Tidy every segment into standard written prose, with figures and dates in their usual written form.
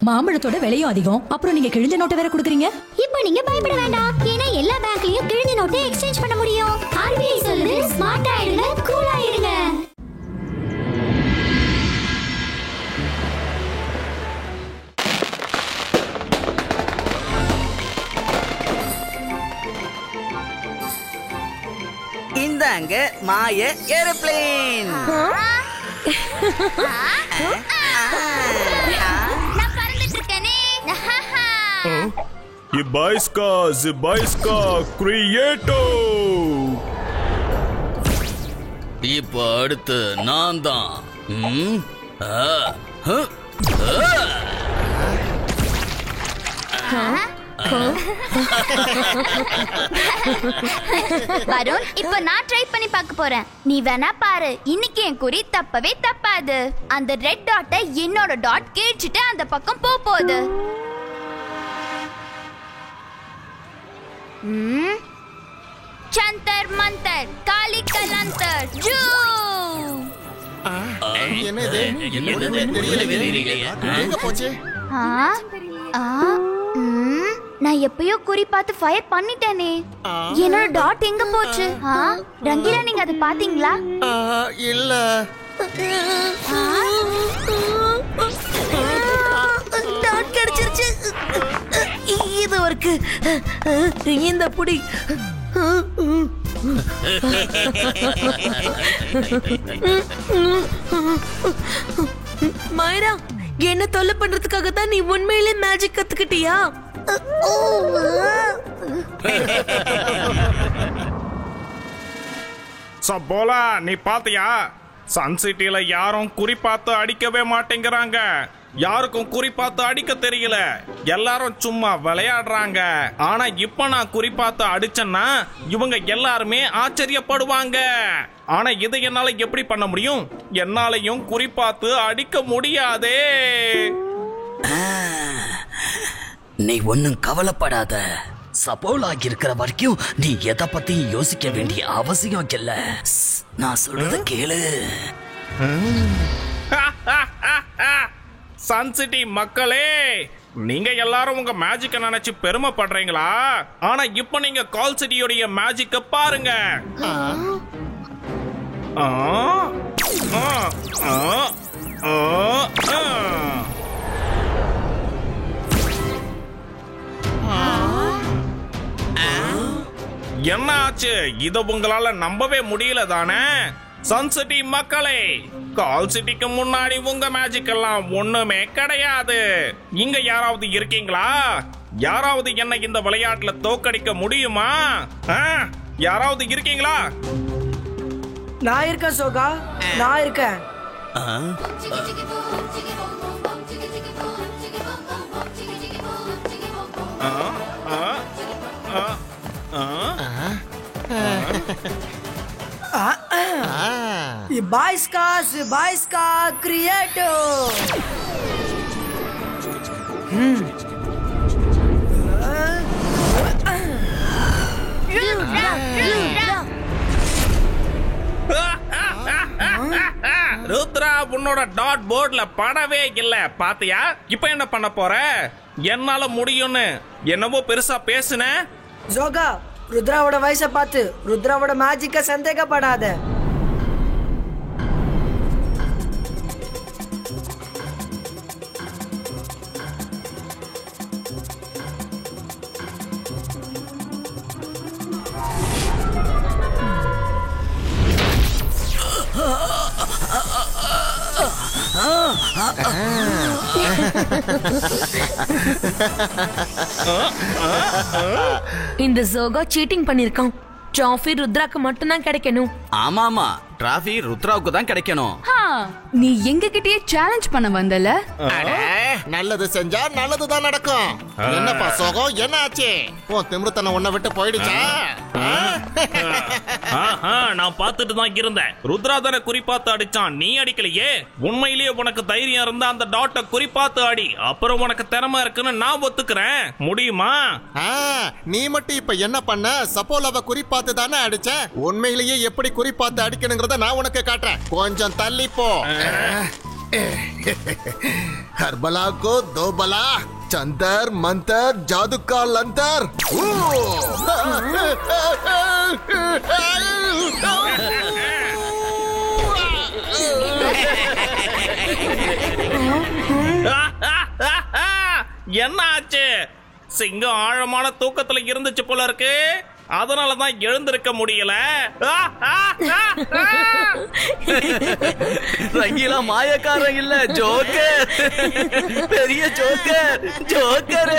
மாம்பழத்தோட விலையும் அதிகம். அப்புறம் நீங்க கிழிஞ்ச நோட்டை வேற குடுக்குறீங்க. இப்போ நீங்க பயப்பட வேண்டாம். ஏன்னா எல்லா பேங்க்லயும் கிழிஞ்ச நோட்டை எக்ஸ்சேஞ்ச் பண்ண முடியும். ஆர்பிஐ சொல்லுது, ஸ்மார்ட் ஆயிடுங்க, கூல் ஆயிடுங்க. இந்தாங்க மாய ஏரோப்ளேன். நான் பறந்துட்டு இருக்கேனே. Zibaiska Creato. இப்போ அடுத்து நான் தான். வருண், இப்போ நான் ட்ரை பண்ணி பார்க்க போறேன். நீ வேணா பாரு. இன்னைக்கு என் குறி தப்பவே தப்பாது. அந்த ரெட் டாட்டை என்னோட டாட் கிழிச்சிட்டு அந்த பக்கம் போகுது. சந்தர் மந்தர் காலி கலந்தர் ஜூ. என்னது எங்க போச்சு? நான் எப்பயோ குறி பார்த்து ஃபயர் பண்ணிட்டேனே. என்னோட டாட் எங்க போச்சு? ரங்கீலா, நீங்க அதை பாத்தீங்களா? இல்ல. டாட் கிடைச்சிருச்சு. இது ஒர்க்கு. இந்த புடி. மைரா, என்ன தொல்லை பண்றதுக்காக தான் நீ உண்மையிலே மேஜிக் கத்துக்கிட்டியா? சப்போலா, நீ பாத்தியா? சன் சிட்டில யாரும் குறிப்பாத்து அடிக்கவே மாட்டேங்கிறாங்க. யாருக்கும் குறிப்பாத்து அடிக்க தெரியல. எல்லாரும் சும்மா விளையாடுறாங்க. ஆனா இப்ப நான் குறிப்பாத்து அடிச்சேன்னா இவங்க எல்லாருமே ஆச்சரியப்படுவாங்க. ஆனா இதை என்னால எப்படி பண்ண முடியும்? என்னாலையும் குறிப்பாத்து அடிக்க முடியாதே. நீ ஒன்னும் கவலைப்படாத. சப்போலா இருக்கிற வரைக்கும் நீ எதை பத்தி யோசிக்க வேண்டிய அவசியம் இல்ல. நான் சொல்றத கேளு. சன் சிட்டி மக்களே, நீங்க எல்லாரும் உங்க மேஜிக்க நினைச்சு பெருமைப்படுறீங்களா? ஆனா இப்ப நீங்க கால் சிட்டியோட மேஜிக்க பாருங்க. என்ன ஆச்சு? இத உங்களால நம்பவே முடியல தானே? சன் சிட்டி மக்களே, கால் சிட்டிக்கு முன்னாடி உங்க மேஜிக் எல்லாம் ஒண்ணுமே கிடையாது. இங்க யாராவது இருக்கீங்களா? யாராவது என்ன இந்த விளையாட்டுல தோக்கடிக்க முடியுமா? யாராவது இருக்கீங்களா? நான் இருக்கேன் சோகா, நான் இருக்கேன். Zibaiska Creato. ருத்ரா, உன்னோட டாட் போர்ட்ல படவே இல்ல பாத்தியா? இப்ப என்ன பண்ண போற? என்னால முடியும்னு என்னவோ பெருசா பேசுன. ஜோகா, ருத்ராவோட வயசை பார்த்து ருத்ராவோட மேஜிக்க சந்தேகப்படாத. இந்த ஜோகா சீட்டிங் பண்ணிருக்கான். ட்ராஃபி ருத்ராக்கு மட்டும் தான் கிடைக்கணும். ஆமாமா, டிராஃபி ருத்ராவுக்கு தான் கிடைக்கணும். நீ எங்க கிட்டயே சேலஞ்ச் பண்ண வந்தல? நல்லது செஞ்சா நல்லதுதான் நடக்கும். என்னப்பா சோகம், என்ன ஆச்சு? உன் திமிருத்தனம் உன்னை விட்டு போயிடுச்சா? நான் பார்த்துட்டு தான் இருந்தேன். ருத்ரா தான குறிப்பாத்து அடிச்சான், நீ அடிக்கலையே. உண்மையிலேயே உனக்கு தைரியம் இருந்தா அந்த டாட்டை குறிப்பாத்து அடி. அப்புறம் உனக்கு திறமை இருக்குன்னு நான் ஒத்துக்கிறேன். முடியுமா? நீ மட்டும் இப்ப என்ன பண்ண? சப்போலாவை குறிப்பாத்து தானே அடிச்ச. உண்மையிலேயே எப்படி குறிப்பாத்து அடிக்கணுங்கிறத நான் உனக்கு காட்டுறேன். கொஞ்சம் தள்ளி போ. हर बला को दो बला, चंतर मंतर जादू का लंतर। என்ன ஆச்சு? சிங்கம் ஆழமான தூக்கத்துல இருந்துச்சு போல இருக்கு, அதனாலதான் எழுந்திருக்க முடியல. ரங்கீலா மாயக்காரன் இல்ல, ஜோக்கர். பெரிய ஜோக்கர், ஜோக்கர்.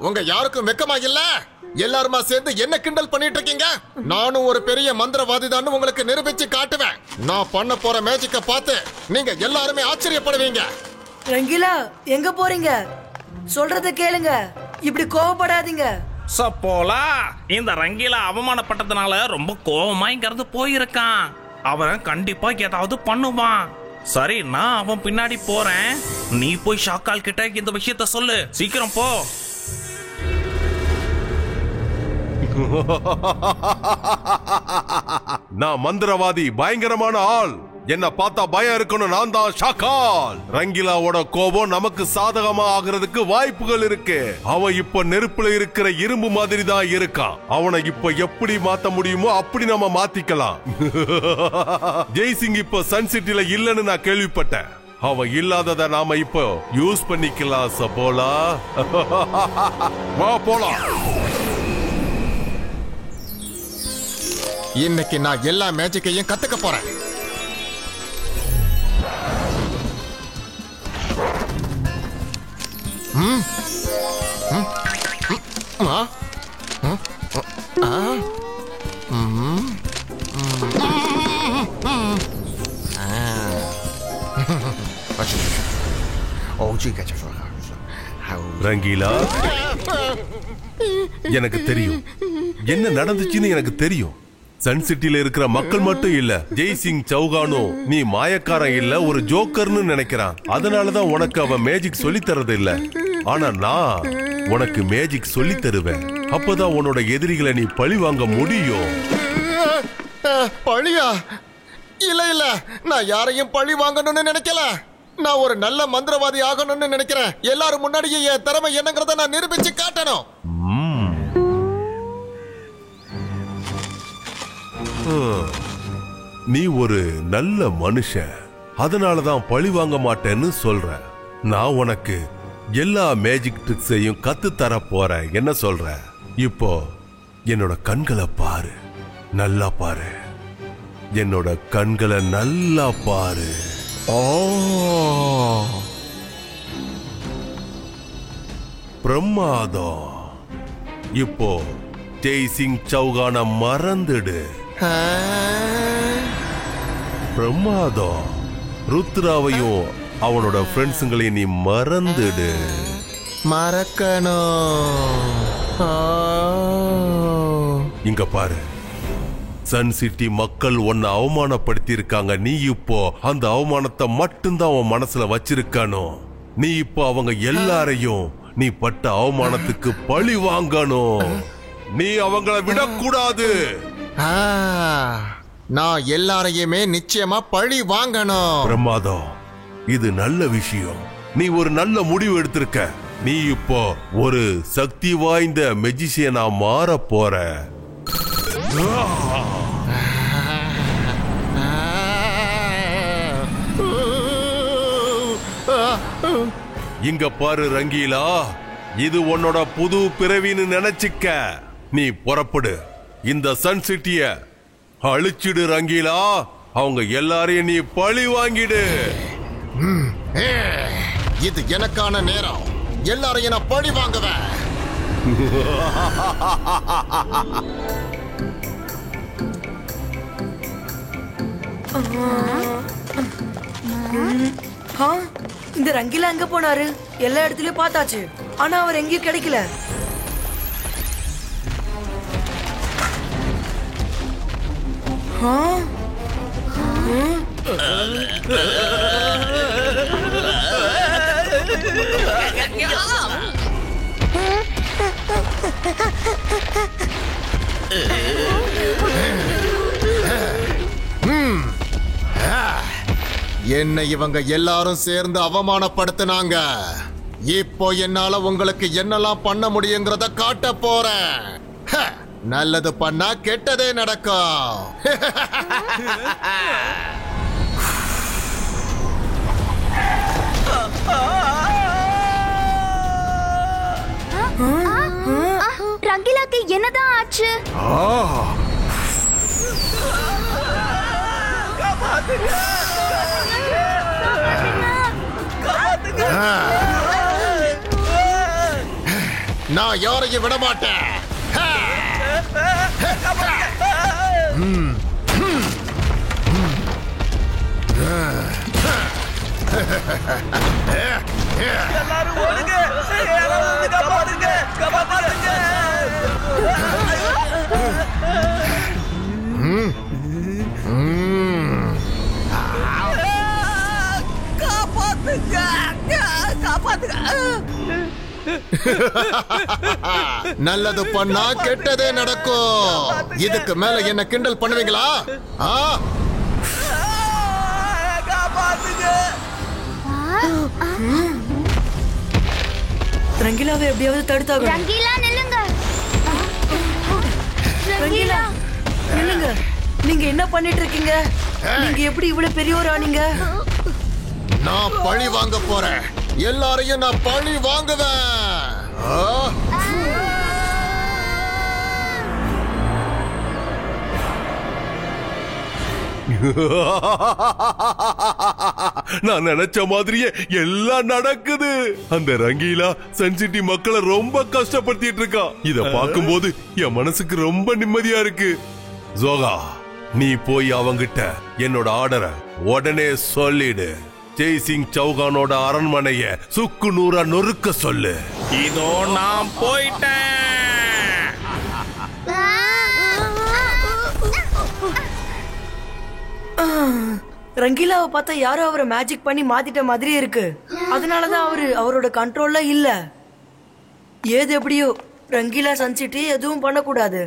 உங்க யாருக்கும் வெக்கமா இல்ல? எல்லாருமா சேர்ந்து என்ன கிண்டல் பண்ணிட்டு இருக்கீங்க? நானும் ஒரு பெரிய மந்திரவாதி தான் உங்களுக்கு நிரூபிச்சு காட்டுவேன். நான் பண்ண போற மேஜிக்க பார்த்து நீங்க எல்லாருமே ஆச்சரியப்படுவீங்க. ரங்கீலா எங்க போறீங்க? சொல்றத கேளுங்க, இப்படி கோவப்படாதீங்க. சப்போலா, இந்த ரங்கீலா அவமானப்பட்டதுனால ரொம்ப கோவமா இங்க இருந்து போயிருக்கான். அவன் கண்டிப்பா ஏதாவது பண்ணுவான். சரி, நான் அவன் பின்னாடி போறேன். நீ போய் ஷாக்கால் கிட்ட இந்த விஷயத்த சொல்லு. சீக்கிரம் போ. நான் மந்திரவாதி, பயங்கரமான ஆள். என்ன பார்த்தா பயம் இருக்கணும். நான் தான் ஷாக்கால். ரங்கீலாவோட கோபம் நமக்கு சாதகமா ஆகிறதுக்கு வாய்ப்புகள் இருக்கு. அவன் இப்ப நெருப்புல இருக்கிற இரும்பு மாதிரி தான் இருக்கான். அவனை இப்ப எப்படி மாத்த முடியுமோ அப்படி நம்ம மாத்திக்கலாம். ஜெய்சிங் இப்ப சன் சிட்டில இல்லன்னு நான் கேள்விப்பட்டேன். அவன் இல்லாதத நாம இப்போ யூஸ் பண்ணிக்கலாம். சபோலா, வா போலாம். இன்னைக்கு நான் எல்லா மேஜிக்கையும் கத்துக்க போறேன். ரங்கீலா, எனக்கு தெரியும் என்ன நடந்துச்சுன்னு. எனக்கு தெரியும். சன் சிட்டில இருக்கிற மக்கள் மட்டும் இல்ல, ஜெய்சிங் சௌகானும் நீ மாயக்காரன் இல்ல, ஒரு ஜோக்கர்னு நினைக்கிறான். அதனாலதான் உனக்கு அவன் மேஜிக் சொல்லி தரது இல்ல. ஆனா நான் உனக்கு மேஜிக் சொல்லி தருவேன். அப்பதான் உன்னோட எதிரிகளை நீ பழி வாங்க முடியும். பழியா? இல்ல இல்ல, நான் யாரையும் பழி வாங்கணும்னு நினைக்கல. நான் ஒரு நல்ல மந்திரவாதி ஆகணும்னு நினைக்கிறேன். எல்லாரும் முன்னாடியே என் திறமை என்னங்கறத நான் நிரூபிச்சு காட்டணும். நீ ஒரு நல்ல மனுஷன், அதனாலதான் பழி வாங்க மாட்டேன்னு சொல்ற. நான் உனக்கு எல்லா மேஜிக் ட்ரிக்ஸையும் கத்து தர போறேன். என்ன சொல்ற? இப்போ என்னோட கண்களை பாரு, நல்லா பாரு. என்னோட கண்களை நல்லா பாரு. ஓ, பிரமாதம். இப்போ ஜெய்சிங் சௌகான மறந்துடு. பிரமாதம். ருத்ராவையும் அவனோட ஃப்ரெண்ட்ஸுங்களையும் நீ மறந்துடு. மறக்கணும். இங்க பாரு, சன் சிட்டி மக்கள் உன்னை அவமானப்படுத்தி இருக்காங்க. நீ இப்போ அந்த அவமானத்தை மட்டும்தான் உன் மனசுல வச்சிருக்கணும். நீ இப்போ அவங்க எல்லாரையும் நீ பட்ட அவமானத்துக்கு பழி வாங்கணும். நீ அவங்கள விடக்கூடாது. நான் எல்லாரையுமே நிச்சயமா பழி வாங்கணும். பிரமாதம். இது நல்ல விஷயம். நீ ஒரு நல்ல முடிவு எடுத்திருக்க. நீ இப்போ ஒரு சக்தி வாய்ந்த மெஜிஷியனா மாற போற. இங்க பாரு ரங்கீலா, இது உன்னோட புது பிறவின்னு நினைச்சுக்க. நீ புறப்படு, இந்த சன் சிட்டிய அழிச்சிடு ரங்கீலா. அவங்க எல்லாரையும் நீ பழி வாங்கிடு. இது எனக்கான நேரம். எல்லாரையும் நான் பழி வாங்குவேன். இந்த ரங்கீலா எங்க போனாரு? எல்லா இடத்துலயும் பார்த்தாச்சு, ஆனா அவர் எங்கேயும் கிடைக்கல. என்னை இவங்க எல்லாரும் சேர்ந்து அவமானப்படுத்தினாங்க. இப்போ என்னால உங்களுக்கு என்னெல்லாம் பண்ண முடியுங்கிறத காட்ட போறேன். நல்லது பண்ணா கெட்டதே நடக்கும். ரங்கிலாக்கு என்னதான் ஆச்சு? நான் யாரையும் விட மாட்டேன். நல்லது பண்ணா கெட்டதே நடக்கும். இதுக்கு மேல என்ன கிண்டல் பண்ணுவீங்களா? ரங்கிலாவை எப்படியாவது தடுத்தாங்க. ரங்கிலா நில்லுங்க. ரங்கிலா நில்லுங்க. நீங்க என்ன பண்ணிட்டு இருக்கீங்க? நீங்க எப்படி இவ்வளவு பெரியவர் ஆனீங்க? நான் பழி வாங்க போறேன். எல்லாரையும் நான் பழி வாங்குவேன். நான் நினைச்ச மாதிரியே எல்லாம் நடக்குது. அந்த ரங்கீலா சன்சிட்டி மக்களை ரொம்ப கஷ்டப்படுத்திட்டு இருக்கா. இத பார்க்கும்போது என் மனசுக்கு ரொம்ப நிம்மதியா இருக்கு. ஜோகா, நீ போய் அவங்கிட்ட என்னோட ஆர்டரை உடனே சொல்லிடு. ஜெய்சிங் சௌகானோட அரண்மனைய சுக்கு நூறா நொறுக்க சொல்லு. இதோ நான் போயிட்டேன். ரங்கீலாவை பார்த்தா யாரோ அவரை மேஜிக் பண்ணி மாத்திட்ட மாதிரி இருக்கு. அதனாலதான் அவரோட கண்ட்ரோல்ல இல்ல. ஏது எப்படியோ ரங்கீலா சன்சிட்டி எதுவும் பண்ணக்கூடாது.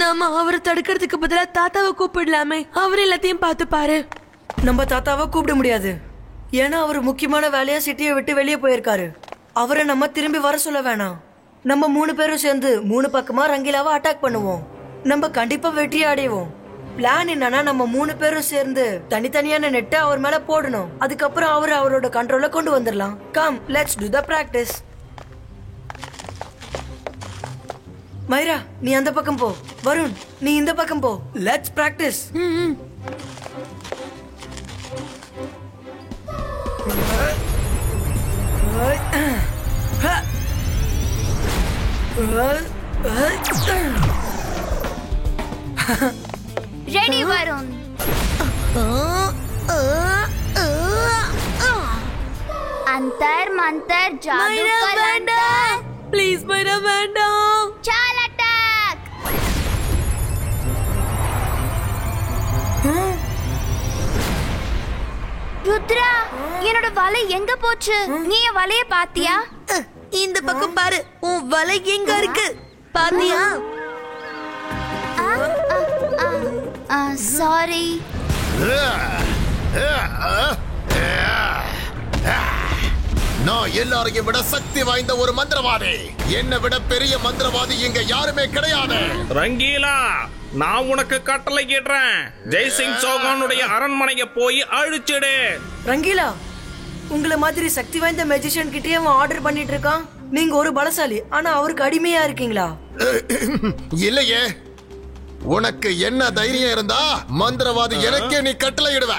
நாம அவரை தடுக்கிறதுக்கு பதிலா தாத்தாவை கூப்பிடலாமே. அவர் எல்லாத்தையும் பார்த்து பாரு. நம்ம தாத்தாவை கூப்பிட முடியாது. ஏன்னா அவர் முக்கியமான வேலையா சிட்டியை விட்டு வெளியே போயிருக்காரு. அவரை நம்ம திரும்பி வர சொல்ல வேணாம். நம்ம 3 பேரும் சேர்ந்து 3 பக்கமா ரங்கீலாவை அட்டாக் பண்ணுவோம். நம்ம கண்டிப்பா வெற்றி அடைவோம். பிளான் என்னன்னா நம்ம 3 பேரும் சேர்ந்து தனித்தனியான நெட்டை அவர் மேல போடணும். அதுக்கப்புறம் அவரோட கண்ட்ரோல கொண்டு வந்துடலாம். Come, let's do the practice. Myra, நீ அந்த பக்கம் போ. வருண், நீ இந்த பக்கம் போ. Let's practice. ரெடி வருண். अंतर मंतर जादू कलंतर. प्लीज மைரா வேண்டாம். चाल अटैक. ருத்ரா, என்னோட வலை எங்க போச்சு? நீ என் வலைய பாத்தியா? இந்த பக்கம் பாரு. உன் வலை எங்க இருக்கு பாத்தியா? சாரி. நான் எல்லாரையும் விட சக்தி வாய்ந்த ஒரு மந்திரவாதி. என்னை விட பெரிய மந்திரவாதி இங்க யாருமே கிடையாது. ரங்கீலா, நான் உனக்கு கட்டளை கேட்றேன். ஜெய்சிங் சௌகானுடைய அரண்மனைய போய் அழிச்சிடு. ரங்கீலா, உங்களை மாதிரி சக்தி வாய்ந்த மேஜிஷியன் கிட்டே அவன் ஆர்டர் பண்ணிட்டு இருக்கான். நீங்க ஒரு பலசாலி, ஆனா அவருக்கு அடிமையா இருக்கீங்களா? இல்லையே. உனக்கு என்ன தைரியம் இருந்தா மந்திரவாதி எனக்கே நீ கட்டளை இடுவ?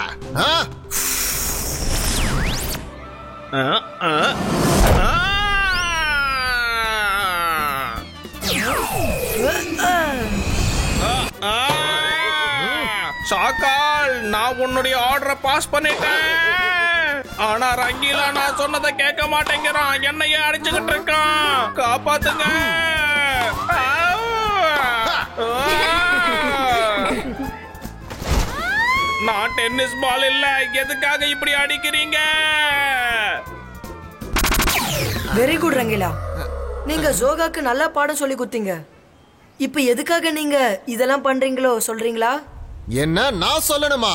ஷாக்கால், நான் உன்னுடைய ஆர்டரை பாஸ் பண்ணிட்டேன். ஆனா ரங்கீலா நான் சொன்னதை கேட்க மாட்டேங்கிறான். என்னையே அடிச்சுக்கிட்டு இருக்கான். காப்பாத்துங்க. நான் டென்னிஸ் பால் இல்ல. எதுக்காக இப்படி அடிக்கிறீங்க? வெரி குட் ரங்கீலா, நீங்க ஜோகாக்கு நல்லா பாடம் சொல்லி கொடுத்தீங்க. இப்ப எதுக்காக நீங்க இதெல்லாம் பண்றீங்களோ சொல்றீங்களா? என்ன நான் சொல்லணுமா?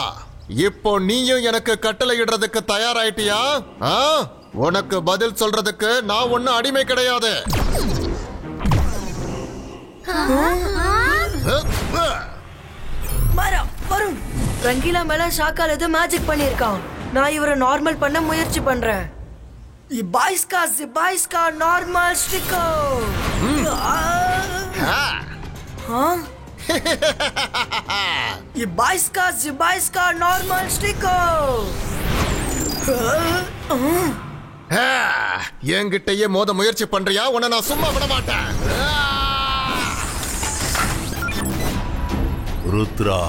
இப்போ நீயும் எனக்கு கட்டளை இடுறதுக்கு தயாராயிட்டியா? உனக்கு பதில் சொல்றதுக்கு நான் ஒன்னும் அடிமை கிடையாது. வருண், ரங்கீலா மேல ஷாக்கால் ஏதோ மேஜிக் பண்ணிருக்கான். நான் இவரை நார்மல் பண்ண முயற்சி பண்றேன். இபாய்ஸ்கா நார்மல் ஸ்டிக்கோ. இபாய்ஸ்கா நார்மல் ஸ்டிக்கோ. என்கிட்டயே மோத முயற்சி பண்றியா? உன்னை நான் சும்மா விட மாட்டேன். ருத்ரா,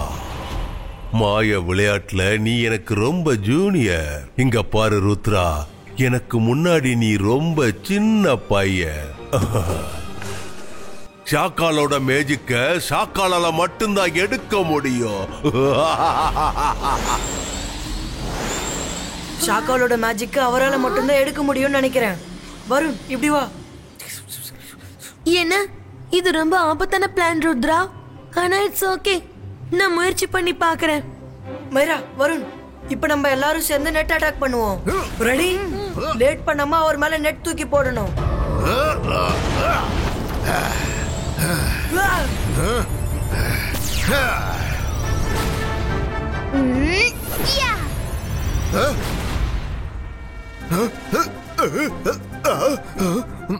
மாய விளையாட்டுல நீ எனக்கு ரொம்ப ஜூனியர். இங்க பாரு ருத்ரா, எனக்கு முன்னாடி நீ ரொம்ப சின்ன பையன். ஷாக்காலோட மேஜிக்க ஷாக்காலால மட்டும்தான் எடுக்க முடியும். ஷாக்காலோட மேஜிக் அவரால் மட்டும்தான் எடுக்க முடியும்னு நினைக்கிறேன். வருண், இப்படி வா. என்ன இது ரொம்ப ஆபத்தான பிளான் ருத்ரா. ஆனா இட்ஸ் ஓகே, நான் முயற்சி பண்ணி பாக்குறேன். மைரா, வருண், இப்ப நம்ம எல்லாரும் சேர்ந்து நெட் அட்டாக் பண்ணுவோம். ரெடி? லேட் பண்ணாம அவர் மேல நெட் தூக்கி போடணும்.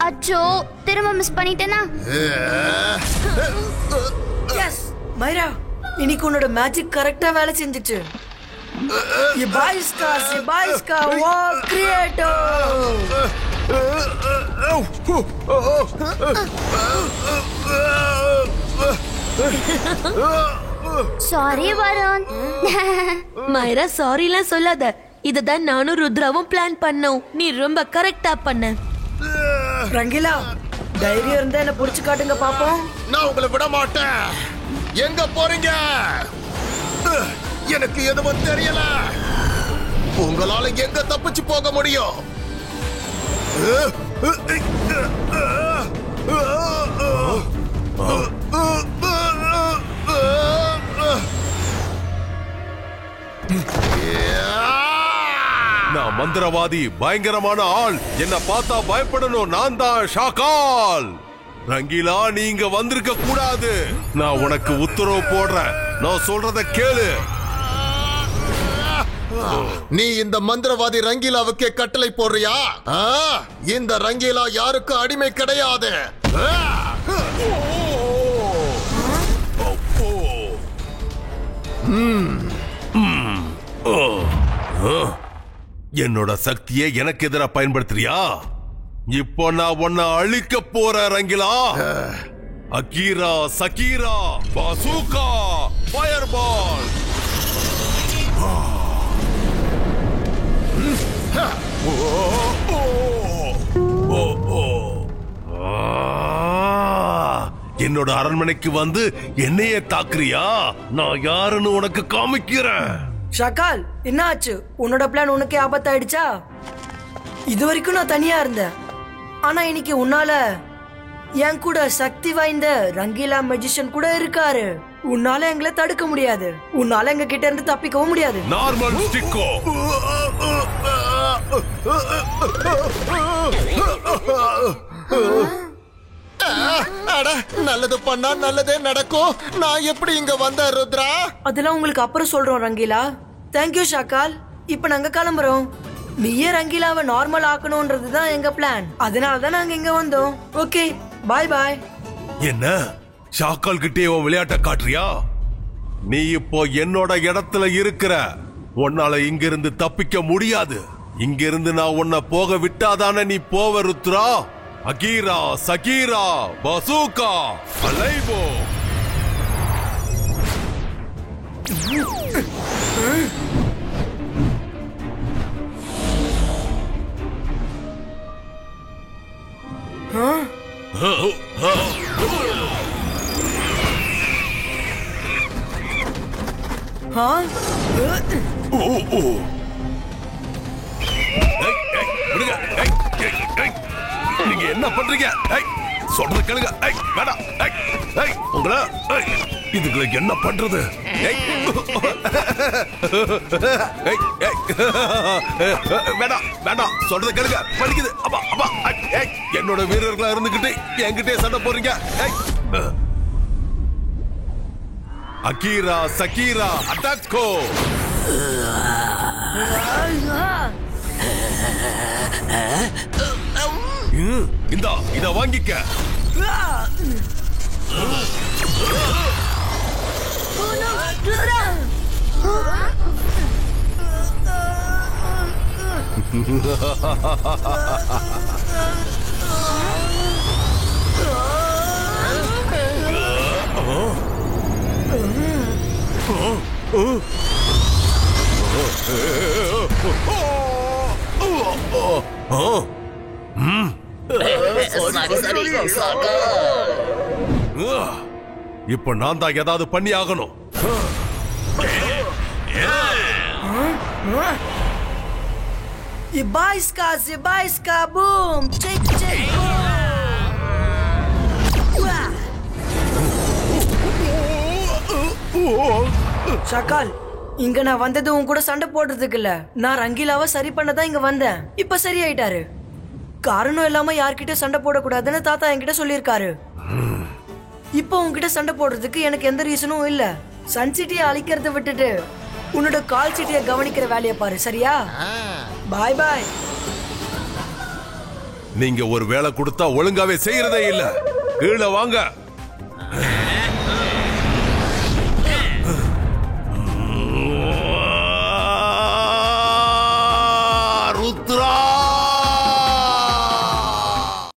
அச்சோ, திரும்ப மிஸ் பண்ணிட்டேனா? எஸ் மைரா, இன்னைக்கு உன்னோட மேஜிக் கரெக்டா வேலை செஞ்சுச்சு. இபாய்ஸ்கா வா கிரியேட்டோ. சாரி வருண். மைரா சாரிலாம் சொல்லாத. இததான் நானும் ருத்ராவும் பிளான் பண்ணோம். நீ ரொம்ப கரெக்டா பண்ண. ரங்கீலா, தைரியம் இருந்தா என்ன புடிச்சு காட்டுங்க பாப்போம். நான் உங்களை விட மாட்டேன். எங்க போறீங்க? எனக்கு எதுவும் தெரியல. உங்களால எங்க தப்பிச்சு போக முடியும்? நான் மந்திரவாதி, பயங்கரமான ஆள். என்ன பார்த்தா பயப்படணும். நான் தான் ஷாக்கால். ரங்கீலா, நீங்க வந்திருக்க கூடாது. நான் உனக்கு உத்தரவு போடுறேன். நான் சொல்றத கேளு. நீ இந்த மந்திரவாதி ரங்கீலாவுக்கே கட்டளை போடுறியா? இந்த ரங்கீலா யாருக்கு அடிமை கிடையாது. என்னோட சக்தியை எனக்கு எதிராக பயன்படுத்துறியா? இப்போ நான் உன்னை அழிக்க போற Rangeela. Akira, Shakira, bazooka, fireball. என்னோட அரண்மனைக்கு வந்து என்னையே தாக்குறியா? நான் யாருன்னு உனக்கு காமிக்கிறேன். ஷாக்கால், என்ன ஆச்சு? உன்னோட பிளான் உனக்கே ஆபத்தாயிடுச்சா? இது வரைக்கும் நான் தனியா இருந்தேன். ஆனா இன்னைக்கு உன்னால என் கூட சக்தி வாய்ந்த ரங்கீலா மெஜிஷியன் கூட இருக்காரு. உன்னால எங்களை தடுக்க முடியாது. உன்னால எங்க கிட்ட இருந்து தப்பிக்கவும் முடியாது. நார்மல் ஸ்டிக்கோ. நல்லது பண்ணா நல்லதே நடக்கும். நான் எப்படி இங்க வந்த ருத்ரா? அதெல்லாம் உங்களுக்கு அப்புறம் சொல்றோம் ரங்கீலா. தேங்க்யூ ஷாக்கால். இப்ப நாங்க கிளம்புறோம். நீயே ரங்கீலாவை நார்மல் ஆக்கணும்ன்றதுதான் எங்க பிளான். அதனாலதான் நாங்க இங்க வந்தோம். ஓகே, பாய் பாய். என்ன ஷாக்கால் கிட்டே உன் விளையாட்ட காட்டுறியா? நீ இப்போ என்னோட இடத்துல இருக்கிற. உன்னால இங்கிருந்து தப்பிக்க முடியாது. இங்கிருந்து நான் உன்னை போக விட்டாதானே நீ போவ ருத்ரா. Ahira, Shakira, பாசூகா, அலைபோ. நீங்க என்ன பண்றீங்க? சொல்றது கேளுங்க. வேணாம். உங்களை இதுங்களுக்கு என்ன பண்றது? வேணாம் வேணாம், சொல்றது கேளுங்க. படிக்குது. அப்பா அப்பா, என்னோட வீரர்களா இருந்துகிட்டு என்கிட்டே சண்டை போறீங்க. அகீரா சகீரா அட்டாக்கோ. இந்தா இத வாங்கிக்க. இப்ப நான் தான் ஏதாவது பண்ணி ஆகணும். Zibaiska, boom! Check, check, ஷாக்கால், இங்க நான் வந்தது உன் கூட சண்டை போடுறதுக்கு இல்ல. நான் ரங்கீலாவை சரி பண்ணதான் இங்க வந்தேன். இப்ப சரியாயிட்டாரு. காரணம் இல்லாம யார்கிட்ட சண்டை போடக்கூடாதுன்னு தாத்தா என்கிட்ட சொல்லியிருக்காரு. இப்போ உன்கிட்ட சண்டை போடுறதுக்கு எனக்கு எந்த ரீசனும் இல்ல. சன் சிட்டியை அழிக்கிறத விட்டுட்டு உன்னோட கால் சிட்டியை கவனிக்கிற வேலையை பாரு, சரியா? பாய் பாய். நீங்க ஒரு வேலை கொடுத்தா ஒழுங்காவே செய்யறதே இல்ல. கீழே வாங்க.